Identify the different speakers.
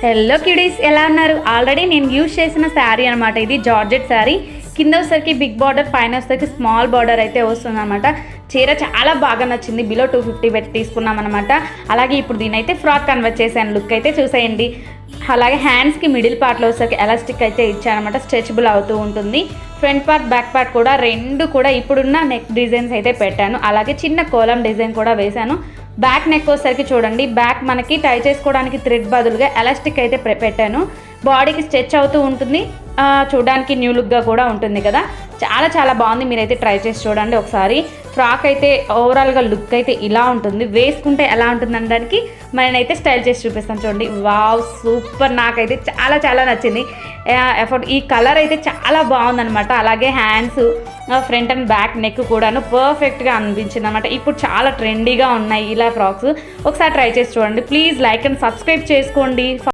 Speaker 1: Hello కిడీస్, ఎలా ఉన్నారు? Already నేను యూజ్ చేసిన శారీ అనమాట. ఇది జార్జెట్ శారీ. కింద వచ్చేసరికి బిగ్ బార్డర్, పైన వచ్చేసరికి స్మాల్ బార్డర్ అయితే వస్తుంది అనమాట. చీర చాలా బాగా నచ్చింది. బిలో 250 పెట్టి తీసుకున్నాం అనమాట. అలాగే ఇప్పుడు దీని అయితే ఫ్రాక్ కన్వర్ట్ చేశాను. లుక్ అయితే చూసేయండి. అలాగే హ్యాండ్స్కి మిడిల్ పార్ట్లో వచ్చేసరికి ఎలాస్టిక్ అయితే ఇచ్చానమాట. స్ట్రెచబుల్ అవుతూ ఉంటుంది. ఫ్రంట్ పార్ట్, బ్యాక్ పార్ట్ కూడా రెండు కూడా ఇప్పుడున్న నెక్ డిజైన్స్ అయితే పెట్టాను. అలాగే చిన్న కోలం డిజైన్ కూడా వేశాను. బ్యాక్ నెక్ వచ్చేసరికి చూడండి, బ్యాక్ మనకి టై చేసుకోవడానికి థ్రెడ్ బదులుగా ఎలాస్టిక్ అయితే పెట్టాను. బాడీకి స్ట్రెచ్ అవుతూ ఉంటుంది. చూడడానికి న్యూ లుక్గా కూడా ఉంటుంది కదా. చాలా బాగుంది. మీరైతే ట్రై చేసి చూడండి ఒకసారి. ఫ్రాక్ అయితే ఓవరాల్గా లుక్ అయితే ఇలా ఉంటుంది. వేసుకుంటే ఎలా ఉంటుంది అనడానికి నేనైతే స్టైల్ చేసి చూపిస్తాను చూడండి. Wow, super. నాకైతే చాలా నచ్చింది. ఈ కలర్ అయితే చాలా బాగుందనమాట. అలాగే hands, front and back neck కూడాను పర్ఫెక్ట్గా అనిపించింది అనమాట. ఇప్పుడు చాలా ట్రెండీగా ఉన్నాయి ఇలా ఫ్రాక్స్. ఒకసారి ట్రై చేసి చూడండి. ప్లీజ్ లైక్ అండ్ సబ్స్క్రైబ్ చేసుకోండి.